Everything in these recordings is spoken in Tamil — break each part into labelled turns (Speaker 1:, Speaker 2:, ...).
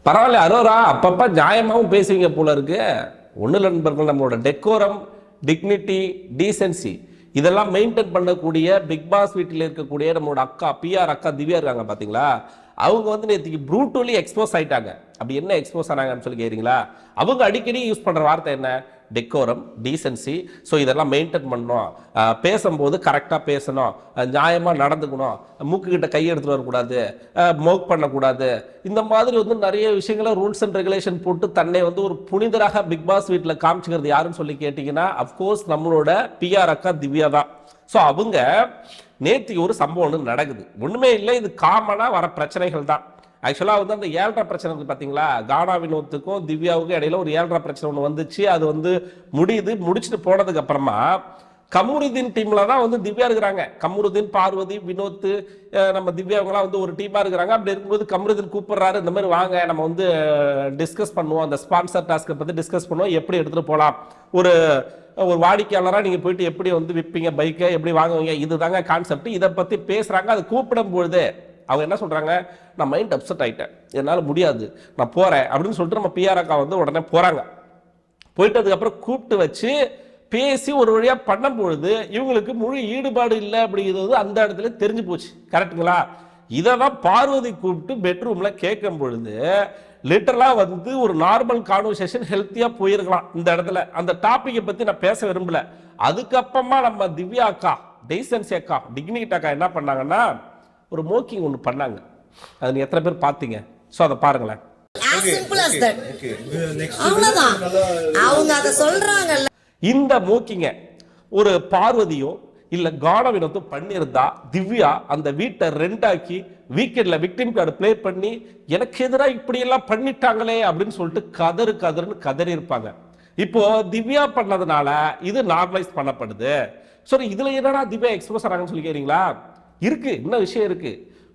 Speaker 1: பரவாயில்ல அரோரா, அப்பப்போ நியாயமாகவும் பேசுவீங்க போல இருக்கு. ஒன்றும் நண்பர்கள், நம்மளோட டெக்கோரம், டிக்னிட்டி, டீசென்சி இதெல்லாம் மெயின்டைன் பண்ணக்கூடிய பிக் பாஸ் வீட்டில் இருக்கக்கூடிய நம்மளோட அக்கா பிஆர் அக்கா திவ்யா இருக்காங்க பார்த்தீங்களா, அவங்க வந்து நேற்றுக்கு ப்ரூட்டலி எக்ஸ்போஸ் ஆயிட்டாங்க. அப்படி என்ன எக்ஸ்போஸ் ஆனாங்கன்னு சொல்லி கேட்குறீங்களா? அவங்க அடிக்கடி யூஸ் பண்ணுற வார்த்தை என்ன? Decorum, decency. ஸோ இதெல்லாம் மெயின்டைன் பண்ணணும், பேசும்போது கரெக்டாக பேசணும், நியாயமாக நடந்துக்கணும், மூக்குக்கிட்ட கை எடுத்துகிட்டு வரக்கூடாது, மோக் பண்ணக்கூடாது. இந்த மாதிரி வந்து நிறைய விஷயங்களை ரூல்ஸ் அண்ட் ரெகுலேஷன் போட்டு தன்னை வந்து ஒரு புனிதராக பிக் பாஸ் வீட்டில் காமிச்சுக்கிறது யாருன்னு சொல்லி கேட்டிங்கன்னா அஃப்கோர்ஸ் நம்மளோட பிஆர் அக்கா திவ்யா தான். ஸோ அவங்க நேற்று ஒரு சம்பவம் ஒன்று நடக்குது. ஒன்றுமே இல்லை, இது காமனாக வர பிரச்சனைகள் தான். ஆக்சுவலாக வந்து அந்த 7.5 பிரச்சனை வந்து பார்த்தீங்களா, கானா வினோத்துக்கும் திவ்யாவுக்கும் இடையில ஒரு 7.5 பிரச்சனை ஒன்று வந்துச்சு. அது வந்து முடிச்சுட்டு போனதுக்கு அப்புறமா கமருதீன் டீம்ல தான் வந்து திவ்யா இருக்கிறாங்க. கமருதீன், பார்வதி, வினோத், நம்ம திவ்யாவங்களாம் வந்து ஒரு டீமா இருக்கிறாங்க. அப்படி இருக்கும்போது கமருதீன் கூப்பிடுறாரு, இந்த மாதிரி வாங்க நம்ம வந்து டிஸ்கஸ் பண்ணுவோம், அந்த ஸ்பான்சர் டாஸ்க்கை பற்றி டிஸ்கஸ் பண்ணுவோம், எப்படி எடுத்துகிட்டு போகலாம், ஒரு வாடிக்கையாளராக நீங்கள் போயிட்டு எப்படி வந்து விற்பீங்க பைக்கை, எப்படி வாங்குவீங்க, இதுதாங்க கான்செப்ட். இதை பற்றி பேசுகிறாங்க. அது கூப்பிடும் பொழுது அவங்க என்ன சொல்கிறாங்க, நான் மைண்ட் அப்செட் ஆகிட்டேன், என்னால் முடியாது, நான் போகிறேன் அப்படின்னு சொல்லிட்டு நம்ம பிஆர் அக்கா வந்து உடனே போகிறாங்க. போயிட்டு அதுக்கப்புறம் கூப்பிட்டு வச்சு பேசி ஒரு வழியாக பண்ணும்பொழுது இவங்களுக்கு முழு ஈடுபாடு இல்லை அப்படிங்கிறது அந்த இடத்துல தெரிஞ்சு போச்சு. கரெக்டுங்களா? இதை தான் பார்வதி கூப்பிட்டு பெட்ரூமில் கேட்கும் பொழுது லிட்டரலாக வந்து ஒரு நார்மல் கான்வர்சேஷன் ஹெல்த்தியாக போயிருக்கலாம். இந்த இடத்துல அந்த டாப்பிக்கை பற்றி நான் பேச விரும்பல. அதுக்கப்புறமா நம்ம திவ்யா அக்கா, டெய்சன்சி அக்கா, டிக்னிட்டி அக்கா என்ன பண்ணாங்கன்னா ஒரு மோக்கிங் ஒன்று பண்ணாங்க. அது நீ எத்தனை பேர் பார்த்தீங்க? ஸோ அதை பாருங்களேன். இந்த மோக்கிங்க ஒரு பார்வதியோ இல்ல கானா வினோத்தும் பண்ணியிருந்தா திவ்யா அந்த வீட்டை ரெண்டாக்கி வீக்கெண்ட்ல விக்டிம் கார்டு பிளே பண்ணி எனக்கு எதிராக இப்படி எல்லாம் பண்ணிட்டாங்களே அப்படின்னு சொல்லிட்டு கதறுன்னு கதறி இருப்பாங்க. இப்போ திவ்யா பண்ணதுனால இது நார்மலைஸ் பண்ணப்படுது. சரி, இதுல என்னடா திவ்யா எக்ஸ்போஸ் ஆனாங்கன்னு சொல்லி கேக்குறீங்களா? இருக்கு, இன்னும் விஷயம் இருக்கு.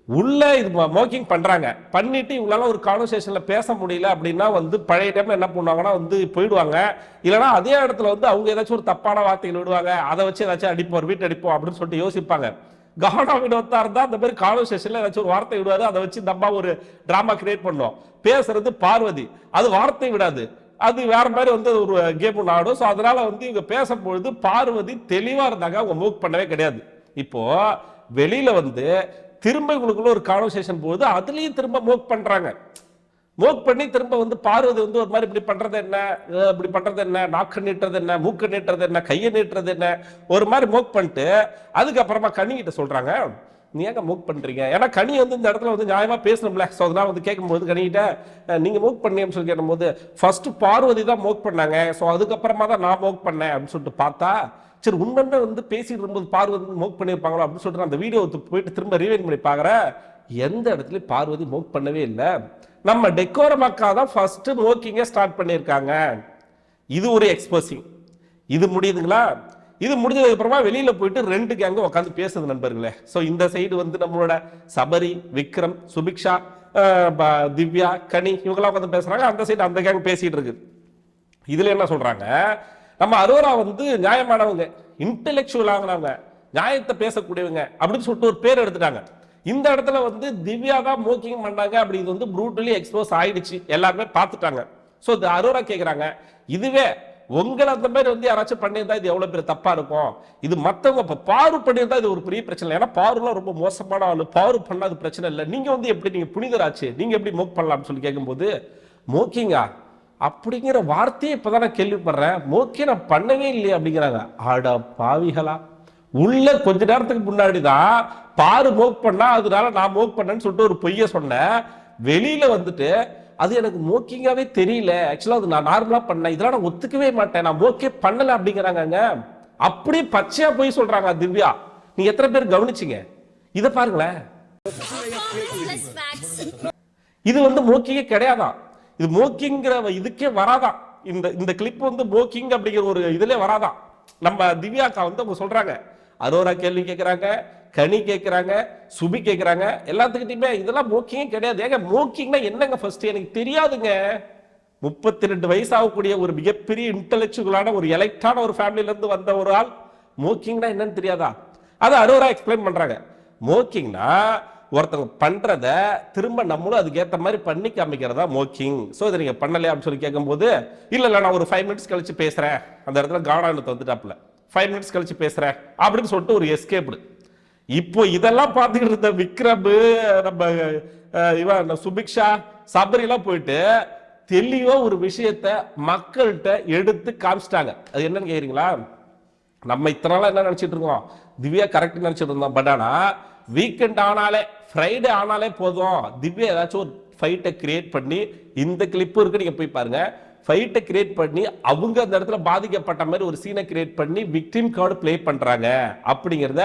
Speaker 1: உள்ள இது மோக்கிங் பண்றாங்க, பண்ணிட்டு இவங்களால ஒரு கான்வர்சேஷன்ல பேச முடியல அப்படின்னா வந்து பழைய டைம்ல என்ன பண்ணுவாங்கன்னா வந்து போயிடுவாங்க. இல்லைன்னா அதே இடத்துல வந்து அவங்க ஏதாச்சும் ஒரு தப்பான வார்த்தைகள் விடுவாங்க, அதை வச்சு ஏதாச்சும் அடிப்போம், வீட்டு அடிப்போம் அப்படின்னு சொல்லிட்டு யோசிப்பாங்க. கானா வினோத்தா இருந்தா அந்த மாதிரி கான்வர்சேஷன்ல ஏதாச்சும் ஒரு வார்த்தை விடுவாரு, அதை வச்சு நம்ம ஒரு டிராமா கிரியேட் பண்ணோம். பேசுறது பார்வதி, அது வார்த்தை விடாது, அது வேற மாதிரி வந்து ஒரு கேம் ஆடும். ஸோ அதனால வந்து இவங்க பேசும்பொழுது பார்வதி தெளிவா இருந்தாங்க, அவங்க மூவ் பண்ணவே கிடையாது. இப்போ வெளியில வந்து திரும்ப இவங்களுக்குள்ள ஒரு கான்வர்சேஷன் போகுது, அதுலயும் திரும்ப மோக் பண்றாங்க. மோக் பண்ணி திரும்ப வந்து பார்வதி வந்து ஒரு மாதிரி இப்படி பண்றது என்ன, இப்படி பண்றது என்ன, நாக்கு நீட்டுறது என்ன, மூக்கு நீட்டுறது என்ன, கையை நீட்டுறது என்ன, ஒரு மாதிரி மோக் பண்ணிட்டு அதுக்கப்புறமா கனிகிட்ட சொல்றாங்க, நீ ஏங்க மூக் பண்றீங்க? ஏன்னா கனி வந்து இந்த இடத்துல வந்து நியாயமா பேசணும்ல. ஸோ அதனால வந்து கேட்கும்போது கனிகிட்ட நீங்க மூக் பண்ணீங்கன்னு சொல்லி கேட்கும்போது ஃபர்ஸ்ட் பார்வதி தான் மோக் பண்ணாங்க, ஸோ அதுக்கப்புறமா தான் நான் மோக் பண்ணேன் அப்படின்னு சொல்லிட்டு பார்த்தா, சரி உண்மைன்னு வந்து பேசிட்டு இருக்கும்போது பார்வதி மோக் பண்ணியிருப்பாங்களோ அப்படின்னு சொல்லிட்டு அந்த வீடியோ போயிட்டு திரும்ப ரீவைண்ட் பண்ணி பார்க்குற, எந்த இடத்துலையும் பார்வதி மோக் பண்ணவே இல்லை. நம்ம டெக்கோரம் அக்கா தான் ஃபர்ஸ்ட் மோக்கிங்க ஸ்டார்ட் பண்ணியிருக்காங்க. இது ஒரு எக்ஸ்போசிங். இது முடியுதுங்களா? இது முடிஞ்சதுக்கு அப்புறமா வெளியில போயிட்டு 2 கேங்க உட்காந்து பேசுது நண்பர்களே. ஸோ இந்த சைடு வந்து நம்மளோட சபரி, விக்ரம், சுபிக்ஷா, திவ்யா, கனி இவங்கெல்லாம் உட்காந்து பேசுறாங்க. அந்த சைடு அந்த கேங் பேசிட்டு இருக்கு. இதுல என்ன சொல்றாங்க, நம்ம அரோரா வந்து நியாயமானவங்க, இன்டெலெக்சுவலானவங்க, நியாயத்தை பேசக்கூடியவங்க அப்படின்னு சொல்லிட்டு ஒரு பேர் எடுத்துட்டாங்க. இந்த இடத்துல வந்து திவ்யா தான் மோக்கிங் பண்ணாங்க அப்படி இது வந்து ப்ரூட்டலி எக்ஸ்போஸ் ஆயிடுச்சு, எல்லாருமே பார்த்துட்டாங்க. ஸோ அரோரா கேட்குறாங்க, இதுவே உங்களை அந்த மாதிரி வந்து யாராச்சும் பண்ணியிருந்தா இது எவ்வளவு பெரிய தப்பா இருக்கும், இது மற்றவங்க இப்போ பாரு பண்ணியிருந்தா இது ஒரு பெரிய பிரச்சனை. ஏன்னா பாருலாம் ரொம்ப மோசமான ஆளு, பாரு பண்ணாது பிரச்சனை இல்லை, நீங்க வந்து எப்படி நீங்க புனிதராச்சு, நீங்க எப்படி மோக் பண்ணலாம்னு சொல்லி கேட்கும்போது, மோக்கிங்கா அப்படிங்கிற வார்த்தையை இப்பதான் நான் கேள்விப்படுறேன், மோக்கே நான் பண்ணவே இல்லையே அப்படிங்கிறாங்க. ஆடா பாவிகளா, உள்ள கொஞ்ச நேரத்துக்கு முன்னாடிதான் பாரு மோக் பண்ணா அதனால நான் மோக் பண்ணேன்னு சொல்லிட்டு ஒரு பொய்ய சொன்னேன். வெளியில வந்துட்டு அது எனக்கு மோக்கிங்காவே தெரியல, ஆக்சுவலா அது நான் நார்மலா பண்ணேன், இதெல்லாம் நான் ஒத்துக்கவே மாட்டேன், நான் மோக்கே பண்ணல அப்படிங்கிறாங்க. அப்படி பச்சையா போய் சொல்றாங்க திவ்யா. நீங்க எத்தனை பேர் கவனிச்சீங்க? இதை பாருங்களேன். இது வந்து மோக்கிங்கே கிடையாதான், இது மோக்கிங்கிற இதுக்கே வராதான். இந்த கிளிப் வந்து மோக்கிங் அப்படிங்கிற ஒரு இதுல வராதான். நம்ம திவ்யாக்கா வந்து அவங்க சொல்றாங்க, அரோரா கேள்வி கேட்கிறாங்க, கனி கேட்கிறாங்க, சுபி கேட்கிறாங்க, எல்லாத்துக்கிட்டையுமே இதெல்லாம் மோக்கிங்கே கிடையாது. ஏங்க மோக்கிங்னா என்னங்க ஃபர்ஸ்ட் எனக்கு தெரியாதுங்க. 32 வயசு ஆகக்கூடிய ஒரு மிகப்பெரிய இன்டெலெக்சுவலான ஒரு எலெக்டான ஒரு ஃபேமிலியில இருந்து வந்த ஒரு ஆள் மோக்கிங்னா என்னன்னு தெரியாதா? அதை அரோரா எக்ஸ்பிளைன் பண்றாங்க. மோக்கிங்னா ஒருத்தவங்க பண்றத திரும்ப நம்மளும் அதுக்கு ஏத்த மாதிரி பண்ணி காமிக்கிறதா மோக்கிங். சோ இதை நீங்க பண்ணலையா அப்படின்னு சொல்லி கேட்கும்போது இல்ல நான் ஒரு 5 மினிட்ஸ் கழிச்சு பேசுறேன், அந்த இடத்துல கானாவினத்தை வந்துட்டாப்ல 5 மினிட்ஸ் கழிச்சு பேசுறேன் அப்படின்னு சொல்லிட்டு ஒரு எஸ்கேப்டு. இப்போ இதெல்லாம் பார்த்துக்கிட்டு இருந்த விக்ரம், நம்ம இவன் சுபிக்ஷா, சபரி எல்லாம் போயிட்டு தெளிவா ஒரு விஷயத்த மக்கள்கிட்ட எடுத்து காமிச்சிட்டாங்க. அது என்னன்னு கேக்குறீங்களா? நம்ம இத்தனை நாளா என்ன நினைச்சிட்டு இருக்கோம், திவ்யா கரெக்ட் நினைச்சிட்டு இருந்தோம். பட் ஆனா வீக்கெண்ட் ஆனாலே, ஃப்ரைடே ஆனாலே போதும், திவ்யா ஏதாச்சும் ஒரு ஃபைட்டை கிரியேட் பண்ணி, இந்த கிளிப்பு இருக்கு நீங்க போய் பாருங்க, ஃபைட்டை கிரியேட் பண்ணி அவங்க அந்த இடத்துல பாதிக்கப்பட்ட மாதிரி ஒரு சீனை கிரியேட் பண்ணி விக்டிம் கார்டு பிளே பண்றாங்க அப்படிங்கிறத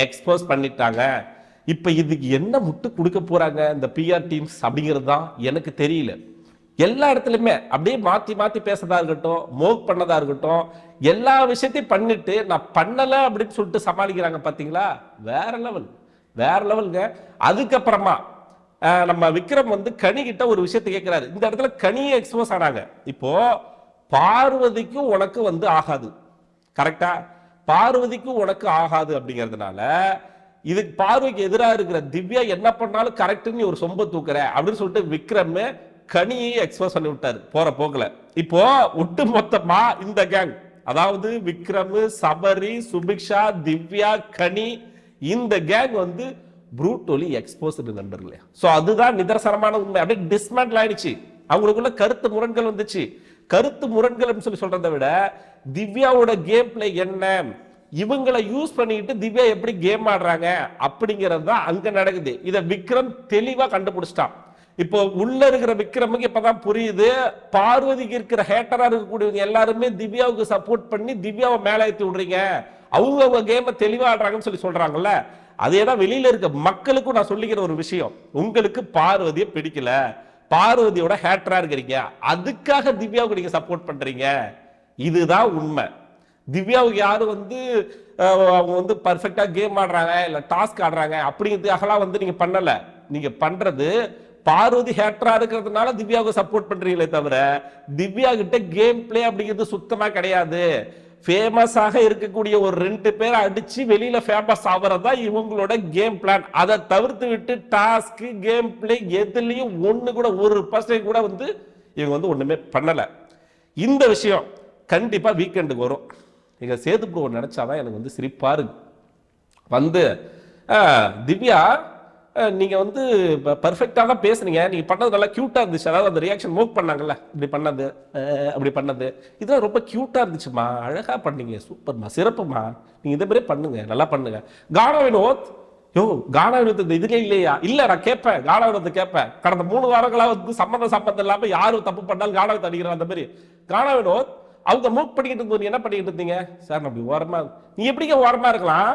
Speaker 1: எக்ஸ்போஸ் பண்ணிட்டாங்க. இப்ப இதுக்கு என்ன முட்டு கொடுக்க போறாங்க இந்த பிஆர் டீம்ஸ் அப்படிங்கிறது தான் எனக்கு தெரியல. எல்லா இடத்துலயுமே அப்படியே மாத்தி மாத்தி பேசதா இருக்கட்டும், மோக் பண்ணதா இருக்கட்டும், எல்லா விஷயத்தையும் பண்ணிட்டு நான் பண்ணல அப்படின்னு சொல்லிட்டு சமாளிக்கிறாங்க. பாத்தீங்களா? வேற லெவல், வேற லெவலுங்க. அதுக்கப்புறமா நம்ம விக்ரம் வந்து கனி கிட்ட ஒரு விஷயத்தை கேட்கிறாரு. இந்த இடத்துல கனியை எக்ஸ்போஸ் ஆனாங்க. இப்போ பார்வதிக்கும் உனக்கு வந்து ஆகாது, கரெக்டா? பார்வதிக்கும் உனக்கு ஆகாது அப்படிங்கிறதுனால இதுக்கு பார்வைக்கு எதிராக இருக்கிற திவ்யா என்ன பண்ணாலும் கரெக்ட்னு ஒரு சொம்ப தூக்குற அப்படின்னு சொல்லிட்டு விக்ரம் கனியை எக்ஸ்போஸ் பண்ணி விட்டாரு போற போக்குல. இப்போ ஒட்டு மொத்தமா இந்த கேங், அதாவது விக்ரம், சபரி, சுபிக்ஷா, திவ்யா, கனி, இந்த கேங் வந்து ப்ரூட்டலி எக்ஸ்போஸ்டு நண்பர்களே. சோ அதுதான் நிதர்சனமான உண்மை. அப்படியே டிஸ்மேண்டில் ஆயிடுச்சு. அவங்களுக்குள்ள கருத்து முரண்கள் வந்துச்சு. கருத்து முரண்கள் சொல்லி சொல்றதை விட திவ்யாவோட கேம் பிளே என்ன, இவங்களை யூஸ் பண்ணிட்டு திவ்யா எப்படி கேம் ஆடுறாங்க அப்படிங்கிறது தான் அங்க நடக்குது. இத விக்ரம் தெளிவா கண்டுபிடிச்சிட்டான். இப்போ உள்ள இருக்கிற விக்ரமுக்கு இப்பதான் புரியுது, பார்வதிக்கு இருக்கிற ஹேட்டரா இருக்கக்கூடியவங்க எல்லாருமே திவ்யாவுக்கு சப்போர்ட் பண்ணி திவ்யாவை மேல ஏற்றி விடுறீங்க, அவங்க கேம தெளிவா ஆடுறாங்கன்னு சொல்லி சொல்றாங்கல்ல. அதேதான் வெளியில இருக்க மக்களுக்கும் நான் சொல்லிக்கிற ஒரு விஷயம். உங்களுக்கு பார்வதியை பிடிக்கல, பார்வதியோட ஹேட்டரா இருக்கிறீங்க, அதுக்காக திவ்யாவுக்கு நீங்க சப்போர்ட் பண்றீங்க. இதுதான் உண்மை. திவ்யாவுக்கு யாரும் வந்து அவங்க வந்து பர்ஃபெக்டா கேம் ஆடுறாங்க இல்ல டாஸ்க் ஆடுறாங்க அப்படிங்கிறதுக்காகலாம் வந்து நீங்க பண்ணல. நீங்க பண்றது பார்வதி ஹேட்டரா இருக்கிறதுனால திவ்யாவுக்கு சப்போர்ட் பண்றீங்களே தவிர திவ்யா கிட்ட கேம் பிளே அப்படிங்கிறது சுத்தமா கிடையாது. ஃபேமஸாக இருக்கக்கூடிய ஒரு 2 பேரை அடிச்சு வெளியில ஃபேமஸ் ஆவறதா இவங்களோட கேம் பிளான். அதை தவிர்த்து விட்டு டாஸ்க், கேம் பிளே எதுலயும் ஒண்ணு கூட 1% கூட வந்து இவங்க வந்து ஒண்ணுமே பண்ணல. இந்த விஷயம் கண்டிப்பா வீக்கெண்டுக்கு வரும். எங்க சேது ப்ரோ நினைச்சாதான் எனக்கு வந்து சிரிப்பா இருக்கு. வந்து திவ்யா நீங்க வந்து பர்ஃபெக்டா தான் பேசுனீங்க, நீங்க பண்ணது நல்லா கியூட்டா இருந்துச்சு. அதாவது அந்த ரியாக்ஷன் மூவ் பண்ணாங்கல்ல, இப்படி பண்ணது அப்படி பண்ணது, இதெல்லாம் ரொம்ப கியூட்டா இருந்துச்சுமா, அழகா பண்ணீங்க, சூப்பர்மா, சிறப்புமா, நீங்க இதே மாதிரி பண்ணுங்க, நல்லா பண்ணுங்க. கானா வினோத், யோ கானா வினோத் இதுலயே இல்லையா? இல்ல நான் கேட்பேன், கானா வினோத் கேட்பேன். கடந்த 3 வாரங்களா வந்து சம்பந்தம் இல்லாம யாரும் தப்பு பண்ணாலும் கானா வினோத் அடிக்கிற அந்த மாதிரி. கானா வினோத் அவங்க மூவ் பண்ணிக்கிட்டு இருந்தோம், என்ன பண்ணிக்கிட்டு இருந்தீங்க சார்? அப்படி ஓரமா, நீ எப்படிங்க ஓரமா இருக்கலாம்?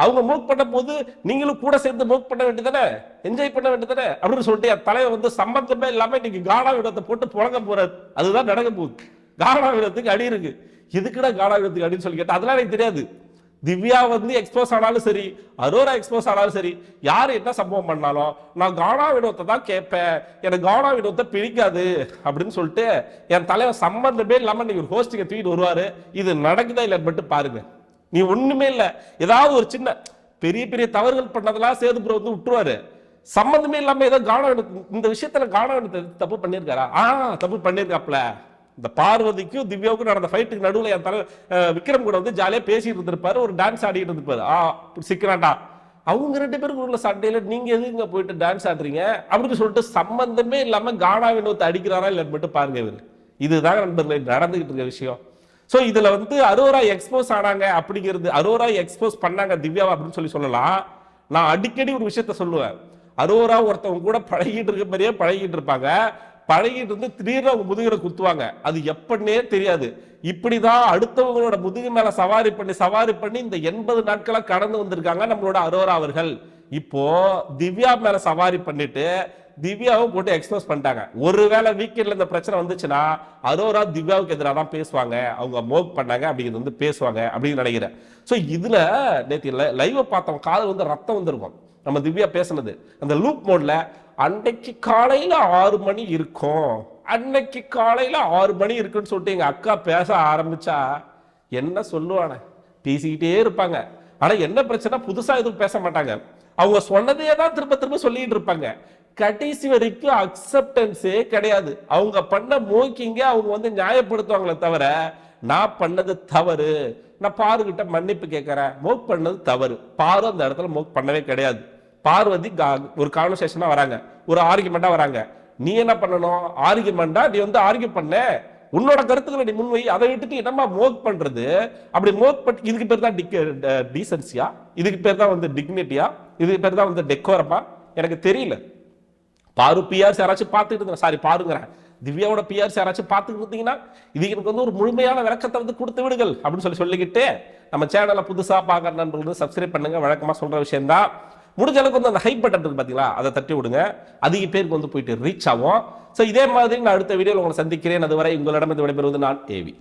Speaker 1: அவங்க மூவ் பண்ண போது நீங்களும் கூட சேர்ந்து மூவ் பண்ண வேண்டியதானே, என்ஜாய் பண்ண வேண்டியதானே அப்படின்னு சொல்லிட்டு தலைவர் வந்து சம்பந்தமே இல்லாம இன்னைக்கு கானா வினோத்தை போட்டு புழங்க போறாரு. அதுதான் நடக்க போகுது. கானா வினோத்துக்கு அடி இருக்கு. எதுக்குடா கானா வினோத்துக்கு அடின்னு சொல்லி கேட்டா அதெல்லாம் எனக்கு தெரியாது. திவ்யா வந்து எக்ஸ்போஸ் ஆனாலும் சரி, அரோரா எக்ஸ்போஸ் ஆனாலும் சரி, யாரு என்ன சம்பவம் பண்ணாலும் நான் கானா வினோத்தை தான் கேட்பேன், எனக்கு கானா வினோத்தை பிடிக்காது அப்படின்னு சொல்லிட்டு என் தலைவர் சம்பந்தமே இல்லாம நீங்க ஒரு ஹோஸ்டிங்க தூக்கிட்டு வருவாரு. இது நடக்குதா இல்ல மட்டும் பாருங்க. நீ ஒண்ணுமே இல்ல, ஏதாவது ஒரு சின்ன பெரிய பெரிய தவறுகள் பண்ணதெல்லாம் சேது ப்ரோ வந்து விட்டுருவாரு. சம்பந்தமே இல்லாம ஏதோ கானா இந்த விஷயத்துல கானா தப்பு பண்ணிருக்காரா? தப்பு பண்ணிருக்காப்ல. இந்த பார்வதிக்கும் திவ்யாவுக்கும் நடந்த ஃபைட்டுக்கு நடுவில் என் தலைவர் விக்ரம் கூட வந்து ஜாலியா பேசிட்டு இருந்திருப்பாரு, ஒரு டான்ஸ் ஆடிட்டு இருந்திருப்பாரு. சிக்கிறாண்டா அவங்க 2 பேருக்கு உள்ள சண்டையில நீங்க எதுங்க போயிட்டு டான்ஸ் ஆடுறீங்க அப்படின்னு சொல்லிட்டு சம்பந்தமே இல்லாம கானா வினோத்தை அடிக்கிறாரா இல்லைன்னு மட்டும் பாருங்க. இவர் இதுதான் நண்பர்களே நடந்துகிட்டு இருக்க விஷயம். சோ இதுல வந்து அரோரா எக்ஸ்போஸ் ஆனாங்க அப்படிங்கிறது, அரோரா எக்ஸ்போஸ் பண்ணாங்க திவ்யாவா அப்படின்னு சொல்லலாம். நான் அடிக்கடி ஒரு விஷயத்த சொல்லுவேன், அரோரா ஒருத்தவங்க கூட பழகிட்டு இருக்க மாதிரியே பழகிட்டு இருப்பாங்க, பழகிட்டு இருந்து திடீர்னு அவங்க முதுகில குத்துவாங்க, அது எப்படின்னே தெரியாது. இப்படிதான் அடுத்தவங்களோட முதுகு மேல சவாரி பண்ணி இந்த 80 நாட்களா கடந்து வந்திருக்காங்க நம்மளோட அரோரா அவர்கள். இப்போ திவ்யா மேல சவாரி பண்ணிட்டு திவ்யாவும் போட்டு எக்ஸ்போஸ் பண்ணிட்டாங்க. ஒருவேளை வீக்கெண்ட்ல இந்த பிரச்சனை வந்துச்சுன்னா அரோரா திவ்யாவுக்கு எதிராக தான் பேசுவாங்க, அவங்க மோக் பண்ணாங்க அப்படிங்கிறது வந்து பேசுவாங்க அப்படின்னு நினைக்கிறேன். சோ இதுல நேற்று லைவ் பார்த்தவங்க காது வந்து ரத்தம் வந்திருக்கும். நம்ம திவ்யா பேசுனது அந்த லூப் மோட்ல அன்னைக்கு காலையில 6 மணி இருக்கும், அன்னைக்கு காலையில 6 மணி இருக்குன்னு சொல்லிட்டு எங்க அக்கா பேச ஆரம்பிச்சா என்ன சொல்லுவானே, பேசிக்கிட்டே இருப்பாங்க. ஆனா என்ன பிரச்சனை, புதுசா எதுவும் பேச மாட்டாங்க. அவங்க சொன்னதையே தான் திரும்ப திரும்ப சொல்லிட்டு இருப்பாங்க. கடைசி வரைக்கும் அக்செப்டன்ஸே கிடையாது. அவங்க பண்ண மோக்கிங்க அவங்க வந்து நியாயப்படுத்துவாங்களே தவிர, நான் பண்ணது தவறு, நான் பாருகிட்ட மன்னிப்பு கேட்கிறேன், மோக் பண்ணது தவறு. பாரு அந்த இடத்துல மோக் பண்ணவே கிடையாது. பார்வதி ஒரு கான்வர்சேஷனா வராங்க, ஒரு ஆர்குமெண்டா வராங்க. நீ என்ன பண்ணணும்? ஆர்குமெண்டா நீ வந்து ஆர்கியூ பண்ண, உன்னோட கருத்துக்களை நீ முன்வை. அதை விட்டுட்டு என்னமா மோக் பண்றது? அப்படி மோக் பண்ணி இதுக்கு பேர் தான் டீசன்சியா? இதுக்கு பேர் தான் வந்து டிக்னிட்டியா? இதுக்கு பேர் தான் வந்து டெக்கோரமா? எனக்கு தெரியல. பாரு பிஆர்ஸ் யாராச்சும் பார்த்துட்டு இருந்தா, சாரி பாருங்கிறேன், திவ்யாவோட பிஆர்ஸ் யாராச்சும் பார்த்துட்டு இருந்தீங்கன்னா இதுக்கு எனக்கு வந்து ஒரு முழுமையான விளக்கத்தை வந்து கொடுத்து விடுங்கள் அப்படின்னு சொல்லிக்கிட்டு நம்ம சேனலை புதுசா பார்க்குற நண்பர்கள் சப்ஸ்கிரைப் பண்ணுங்க. வழக்கமா சொல்ற விஷயம் தான். முடிஞ்ச அளவுக்கு வந்து அந்த ஹைப் பட்டன் இருக்கு பாத்தீங்களா, அதை தட்டி விடுங்க. அதிக பேருக்கு வந்து போயிட்டு ரீச் ஆகும். ஸோ இதே மாதிரி நான் அடுத்த வீடியோவில் உங்களை சந்திக்கிறேன். அதுவரை உங்களிடம் விடைபெறுவது நான் ஏவி.